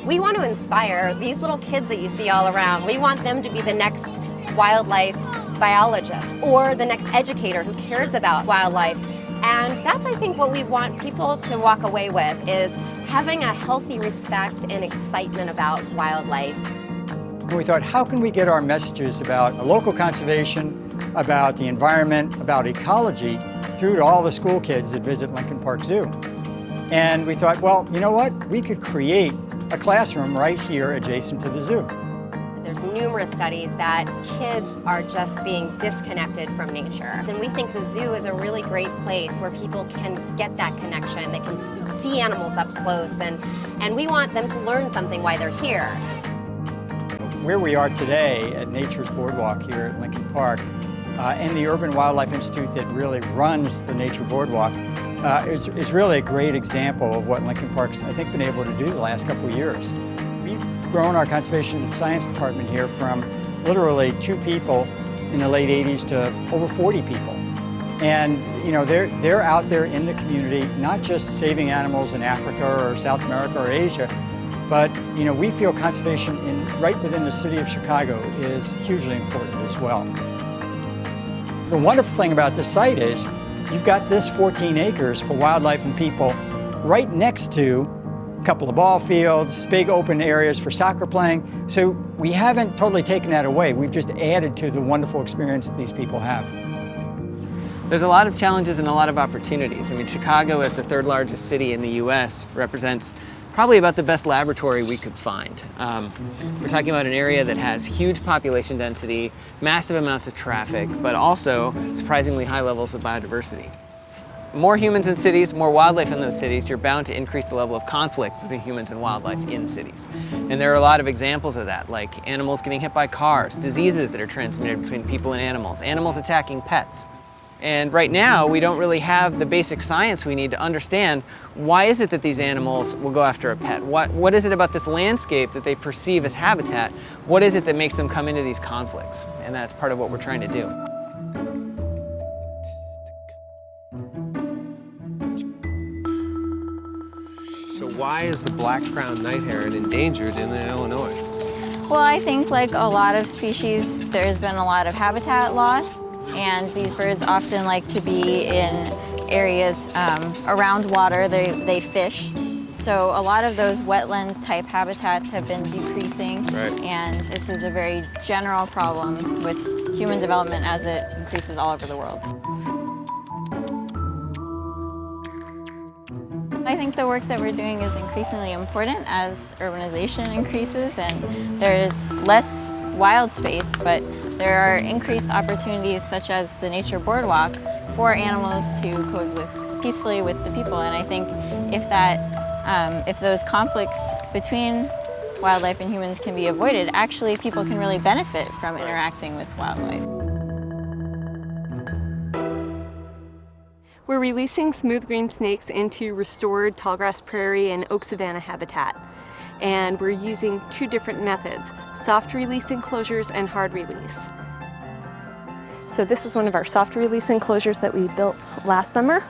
We want to inspire these little kids that you see all around. We want them to be the next wildlife biologist or the next educator who cares about wildlife. And that's, I think, what we want people to walk away with, is having a healthy respect and excitement about wildlife. And we thought, how can we get our messages about local conservation, about the environment, about ecology, through to all the school kids that visit Lincoln Park Zoo? And we thought, well, you know what? We could create a classroom right here adjacent to the zoo. There's numerous studies that kids are just being disconnected from nature. And we think the zoo is a really great place where people can get that connection. They can see animals up close, and we want them to learn something while they're here. Where we are today at Nature Boardwalk here at Lincoln Park, and the Urban Wildlife Institute that really runs the Nature Boardwalk, is really a great example of what Lincoln Park's, I think, been able to do the last couple of years. We've grown our conservation and science department here from literally 2 people in the late 80s to over 40 people. And you know, they're out there in the community, not just saving animals in Africa or South America or Asia, but you know, we feel conservation right within the city of Chicago is hugely important as well. The wonderful thing about this site is you've got this 14 acres for wildlife and people right next to a couple of ball fields, big open areas for soccer playing. So we haven't totally taken that away. We've just added to the wonderful experience that these people have. There's a lot of challenges and a lot of opportunities. I mean, Chicago, as the 3rd largest city in the US, represents probably about the best laboratory we could find. We're talking about an area that has huge population density, massive amounts of traffic, but also surprisingly high levels of biodiversity. More humans in cities, more wildlife in those cities, you're bound to increase the level of conflict between humans and wildlife in cities. And there are a lot of examples of that, like animals getting hit by cars, diseases that are transmitted between people and animals attacking pets. And right now, we don't really have the basic science we need to understand why is it that these animals will go after a pet? What is it about this landscape that they perceive as habitat? What is it that makes them come into these conflicts? And that's part of what we're trying to do. So why is the black-crowned night heron endangered in Illinois? Well, I think like a lot of species, there's been a lot of habitat loss. And these birds often like to be in areas around water. They fish. So a lot of those wetlands type habitats have been decreasing. Right. And this is a very general problem with human development as it increases all over the world. I think the work that we're doing is increasingly important as urbanization increases and there is less wild space, but there are increased opportunities such as the Nature Boardwalk for animals to coexist peacefully with the people. And I think if those conflicts between wildlife and humans can be avoided, actually people can really benefit from interacting with wildlife. We're releasing smooth green snakes into restored tallgrass prairie and oak savanna habitat. And we're using 2 different methods, soft release enclosures and hard release. So this is one of our soft release enclosures that we built last summer.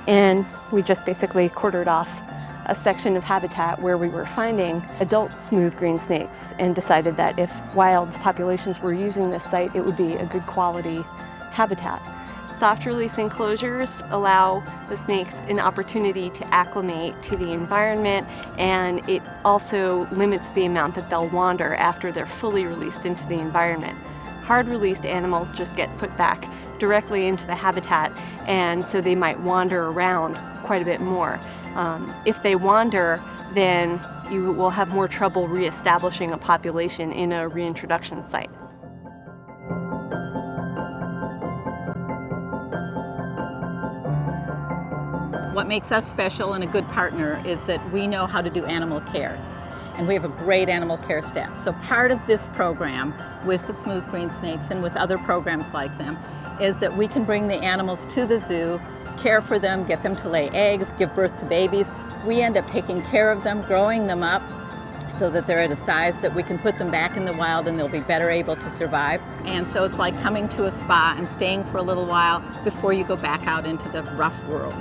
And we just basically quartered off a section of habitat where we were finding adult smooth green snakes and decided that if wild populations were using this site, it would be a good quality habitat. Soft release enclosures allow the snakes an opportunity to acclimate to the environment, and it also limits the amount that they'll wander after they're fully released into the environment. Hard released animals just get put back directly into the habitat, and so they might wander around quite a bit more. If they wander, then you will have more trouble reestablishing a population in a reintroduction site. What makes us special and a good partner is that we know how to do animal care. And we have a great animal care staff. So part of this program with the smooth green snakes and with other programs like them is that we can bring the animals to the zoo, care for them, get them to lay eggs, give birth to babies. We end up taking care of them, growing them up so that they're at a size that we can put them back in the wild and they'll be better able to survive. And so it's like coming to a spa and staying for a little while before you go back out into the rough world.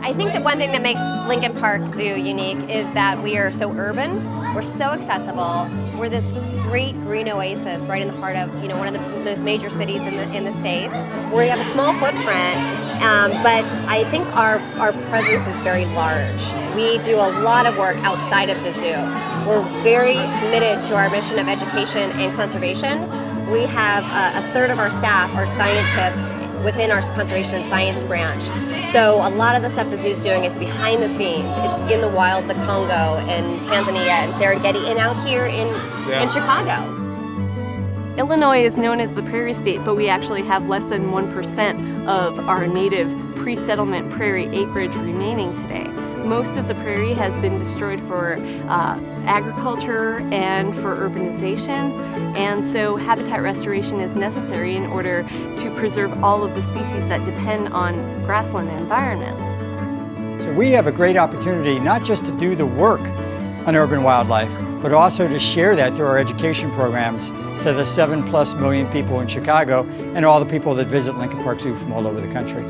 I think that one thing that makes Lincoln Park Zoo unique is that we are so urban, we're so accessible, we're this great green oasis right in the heart of one of the most major cities in the States. We have a small footprint, but I think our presence is very large. We do a lot of work outside of the zoo. We're very committed to our mission of education and conservation. We have a third of our staff are scientists within our conservation and science branch. So a lot of the stuff the zoo's doing is behind the scenes. It's in the wilds of Congo and Tanzania and Serengeti and out here in Chicago. Illinois is known as the Prairie State, but we actually have less than 1% of our native pre-settlement prairie acreage remaining today. Most of the prairie has been destroyed for agriculture and for urbanization, and so habitat restoration is necessary in order to preserve all of the species that depend on grassland environments. So we have a great opportunity not just to do the work on urban wildlife, but also to share that through our education programs to the 7+ million people in Chicago and all the people that visit Lincoln Park Zoo from all over the country.